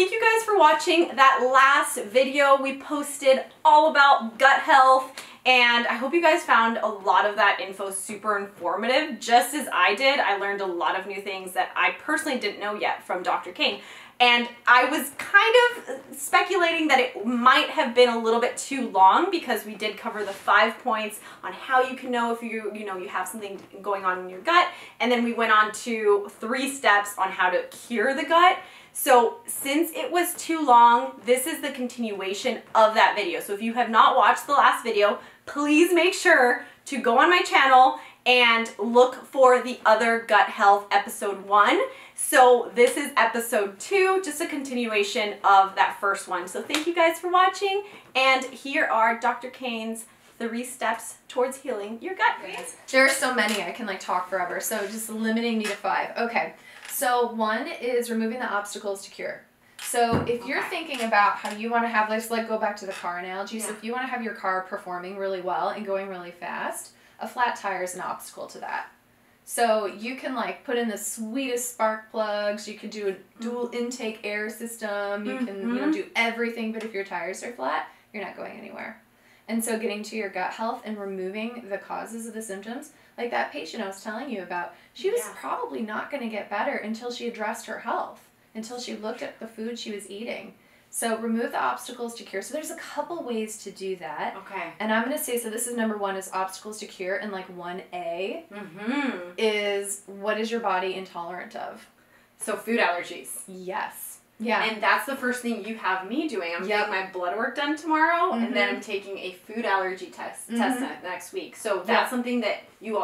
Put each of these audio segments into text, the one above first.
thank you guys for watching that last video we posted all about gut health. And I hope you guys found a lot of that info super informative, just as I did. I learned a lot of new things that I personally didn't know yet from Dr. Cain. And I was kind of speculating that it might have been a little bit too long because we did cover the 5 points on how you can know if you have something going on in your gut. And then we went on to 3 steps on how to cure the gut. So since it was too long, this is the continuation of that video. So if you have not watched the last video, please make sure to go on my channel and look for the other gut health episode 1. So this is episode 2, just a continuation of that first one. So thank you guys for watching, and here are Dr. Cain's 3 steps towards healing your gut. There are so many, I can like talk forever, so just limiting me to 5. Okay, so 1 is removing the obstacles to cure. So if you're thinking about how you want to have, let's like go back to the car analogy. So if you want to have your car performing really well and going really fast, a flat tire is an obstacle to that. So you can like put in the sweetest spark plugs, you can do a dual intake air system, you can do everything, but if your tires are flat, you're not going anywhere. And so getting to your gut health and removing the causes of the symptoms, like that patient I was telling you about, she was probably not going to get better until she addressed her health, until she looked at the food she was eating. So remove the obstacles to cure. So there's a couple ways to do that. Okay. And I'm going to say, so this is number 1 is obstacles to cure, and like 1A is what is your body intolerant of? So food allergies. Yes. Yeah. And that's the first thing you have me doing. I'm getting my blood work done tomorrow, and then I'm taking a food allergy test next week. So that's something that you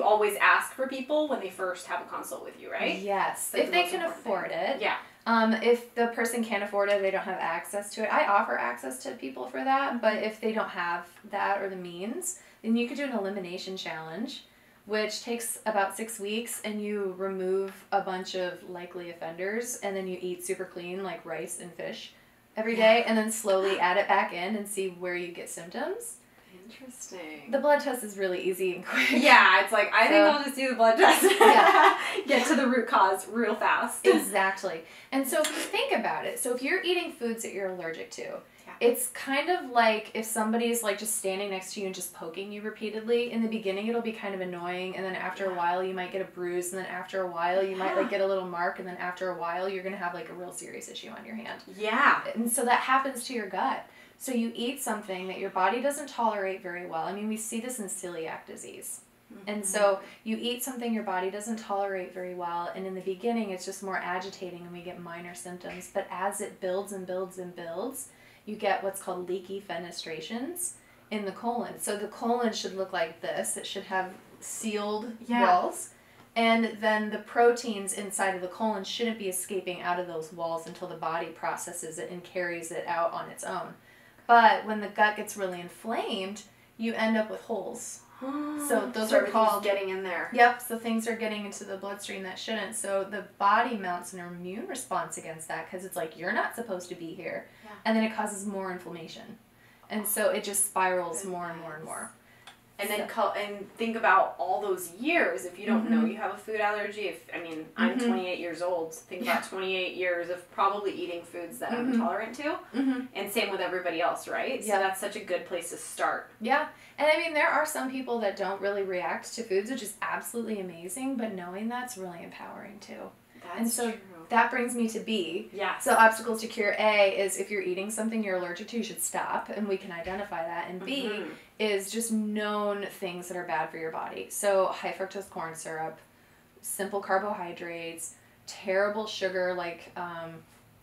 always ask for people when they first have a consult with you, right? Yes. If they can afford it. Yeah. If the person can't afford it, they don't have access to it. I offer access to people for that, but if they don't have that or the means, then you could do an elimination challenge, which takes about 6 weeks, and you remove a bunch of likely offenders, and then you eat super clean, like rice and fish every day, and then slowly add it back in and see where you get symptoms. Interesting. The blood test is really easy and quick. Yeah, it's like, I think I'll just do the blood test. Get to the root cause real fast. Exactly. And so if you think about it, so if you're eating foods that you're allergic to, it's kind of like if somebody's like just standing next to you and just poking you repeatedly. In the beginning, it'll be kind of annoying, and then after a while, you might get a bruise, and then after a while, you might like get a little mark, and then after a while, you're going to have like a real serious issue on your hand. Yeah. And so that happens to your gut. So you eat something that your body doesn't tolerate very well. I mean, we see this in celiac disease. And so you eat something your body doesn't tolerate very well, and in the beginning, it's just more agitating, and we get minor symptoms. But as it builds and builds and builds, you get what's called leaky fenestrations in the colon. So the colon should look like this. It should have sealed walls. And then the proteins inside of the colon shouldn't be escaping out of those walls until the body processes it and carries it out on its own. But when the gut gets really inflamed, you end up with holes. So those are called getting in there. Yep, so things are getting into the bloodstream that shouldn't. So the body mounts an immune response against that because it's like, you're not supposed to be here. Yeah. And then it causes more inflammation. And so it just spirals more and more and more. And then think about all those years. If you don't know you have a food allergy, I'm 28 years old. Think about 28 years of probably eating foods that I'm intolerant to. And same with everybody else, right? Yeah. So that's such a good place to start. Yeah. And I mean, there are some people that don't really react to foods, which is absolutely amazing, but knowing that's really empowering too. That's true. That brings me to B. Yeah. So obstacles to cure. A is if you're eating something you're allergic to, you should stop, and we can identify that. And B is just known things that are bad for your body. So high fructose corn syrup, simple carbohydrates, terrible sugar like I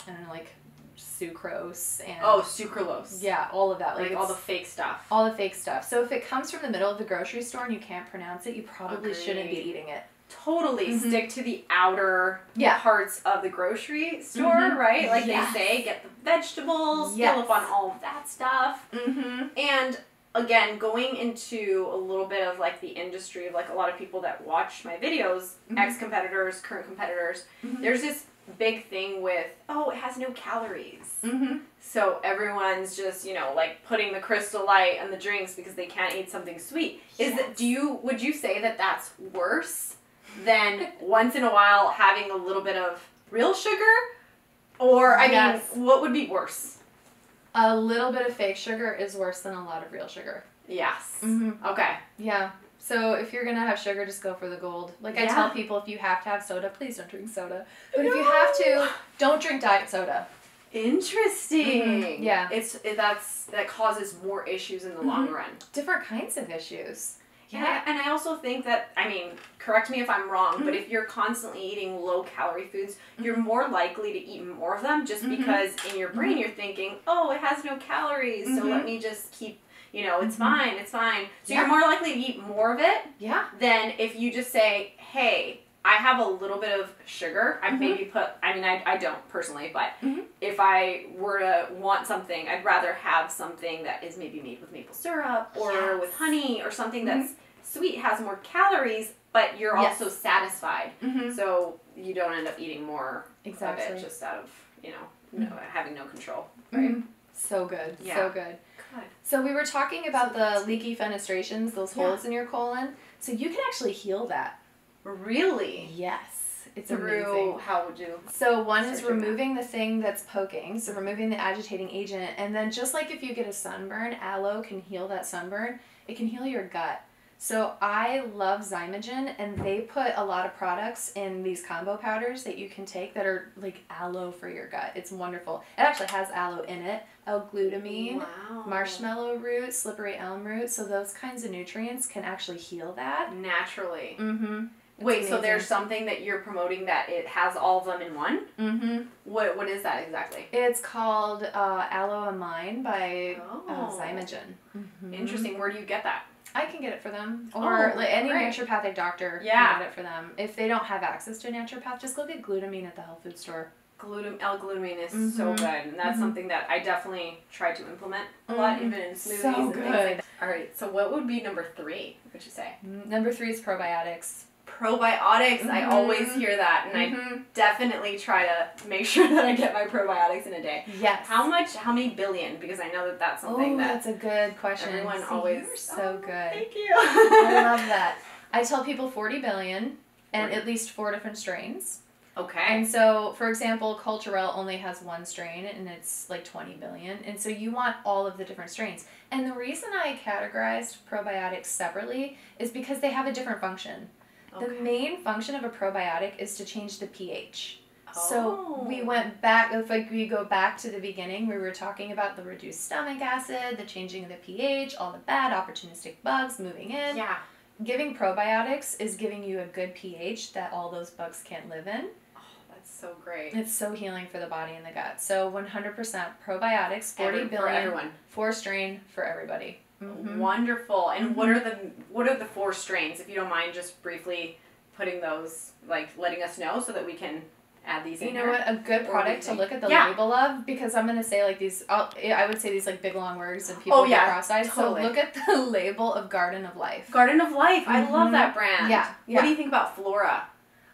don't know, like sucrose and sucralose. Yeah, all of that. Like all the fake stuff. All the fake stuff. So if it comes from the middle of the grocery store and you can't pronounce it, you probably shouldn't be eating it. Totally. Stick to the outer parts of the grocery store, right? Like they say, get the vegetables, fill up on all of that stuff. And again, going into a little bit of like the industry of like a lot of people that watch my videos, ex-competitors, current competitors, there's this big thing with, it has no calories. So everyone's just, like putting the Crystal Light and the drinks because they can't eat something sweet. Would you say that that's worse than once in a while having a little bit of real sugar? Or, I Yes. mean, what would be worse? A little bit of fake sugar is worse than a lot of real sugar. Yes. Mm-hmm. Okay. Yeah. So if you're going to have sugar, just go for the gold. Like I tell people, if you have to have soda, please don't drink soda. But if you have to, don't drink diet soda. Interesting. Mm-hmm. Yeah. That causes more issues in the long run. Different kinds of issues. Yeah, and I also think that, I mean, correct me if I'm wrong, but if you're constantly eating low-calorie foods, you're more likely to eat more of them just because in your brain you're thinking, oh, it has no calories, so let me just keep, you know, it's fine, it's fine. So you're more likely to eat more of it than if you just say, hey, I have a little bit of sugar. I maybe put, I mean, I don't personally, but if I were to want something, I'd rather have something that is maybe made with maple syrup or with honey or something that's sweet, has more calories, but you're also satisfied. So you don't end up eating more of it just out of, you know, having no control. Right? So good. Yeah. So good. So we were talking about the leaky fenestrations, those holes in your colon. So you can actually heal that. Really? Yes. It's Through, amazing. how would you? So one is removing the thing that's poking, so removing the agitating agent, and then just like if you get a sunburn, aloe can heal that sunburn. It can heal your gut. So I love Zymogen, and they put a lot of products in these combo powders that you can take that are like aloe for your gut. It's wonderful. It actually has aloe in it, L-glutamine, marshmallow root, slippery elm root. So those kinds of nutrients can actually heal that. Naturally. Wait, amazing. So there's something that you're promoting that it has all of them in one? What is that exactly? It's called Aloe Amine by Zymogen. Interesting. Where do you get that? I can get it for them. Or like any naturopathic doctor can get it for them. If they don't have access to a naturopath, just go get glutamine at the health food store. L-glutamine is so good. And that's something that I definitely try to implement a lot, even in smoothies and things like that. All right. So what would be number 3, would you say? Number 3 is probiotics. Probiotics. I always hear that, and I definitely try to make sure that I get my probiotics in a day. Yes. How many billion? Because I know that that's something that's a good question. Everyone always. You're so good. Thank you. I love that. I tell people 40 billion and at least 4 different strains. Okay. And so, for example, Culturelle only has 1 strain and it's like 20 billion. And so you want all of the different strains. And the reason I categorized probiotics separately is because they have a different function. The main function of a probiotic is to change the pH. So we went back, if like we go back to the beginning, we were talking about the reduced stomach acid, the changing of the pH, all the bad opportunistic bugs moving in. Yeah. Giving probiotics is giving you a good pH that all those bugs can't live in. Oh, that's so great. It's so healing for the body and the gut. So 100% probiotics, 40 billion, for everyone. 4 strain for everybody. Wonderful. And what are the 4 strains, if you don't mind just briefly putting those, like letting us know so that we can add these in You know what? A good product to look at the label of, because I'm going to say like these, I would say these like big long words and people get cross-eyed. Totally. So look at the label of Garden of Life. Garden of Life. I love that brand. Yeah. What do you think about Flora?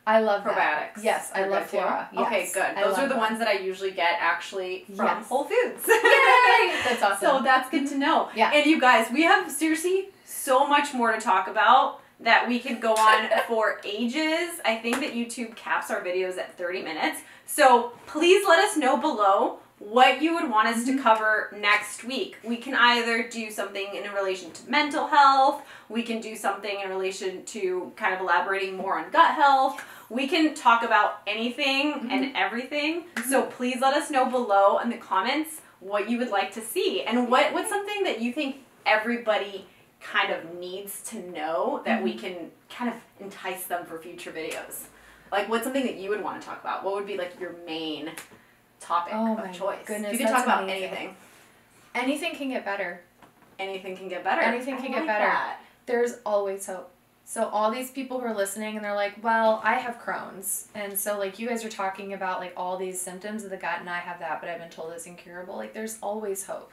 I love probiotics. That. Yes, I love Flora. Yes. Okay, good. Those are the ones that I usually get actually from Whole Foods. Yay! That's awesome. So that's good to know. Yeah. And you guys, we have seriously so much more to talk about that we could go on for ages. I think that YouTube caps our videos at 30 minutes. So please let us know below what you would want us to cover next week. We can either do something in relation to mental health, we can do something in relation to kind of elaborating more on gut health. We can talk about anything and everything. So please let us know below in the comments what you would like to see and what's something that you think everybody kind of needs to know that we can kind of entice them for future videos. Like what's something that you would want to talk about? What would be like your main topic of choice? Goodness, you can talk about anything. Anything can get better. Anything can get better. Anything can get better. That. There's always hope. So all these people who are listening and they're like, well, I have Crohn's. And so like you guys are talking about like all these symptoms of the gut and I have that, but I've been told it's incurable. Like there's always hope.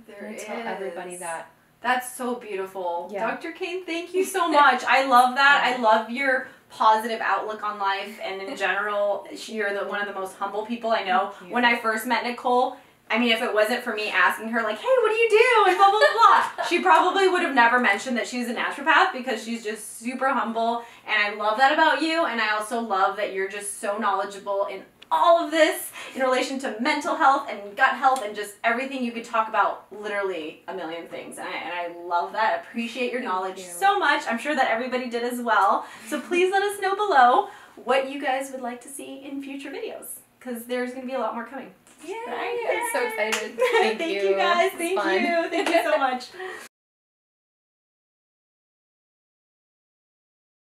There is. Tell everybody that. That's so beautiful. Yeah. Dr. Cain, thank you so much. I love that. I love your positive outlook on life, and in general, you're one of the most humble people I know. When I first met Nicole, I mean, if it wasn't for me asking her, like, hey, what do you do? And blah, blah, blah, she probably would have never mentioned that she's a naturopath because she's just super humble, and I love that about you, and I also love that you're just so knowledgeable in all of this in relation to mental health and gut health and just everything. You could talk about literally a million things. And I love that. I appreciate your knowledge so much. I'm sure that everybody did as well. So please let us know below what you guys would like to see in future videos, because there's going to be a lot more coming. Yay! I'm so excited. Thank you guys. Thank you so much.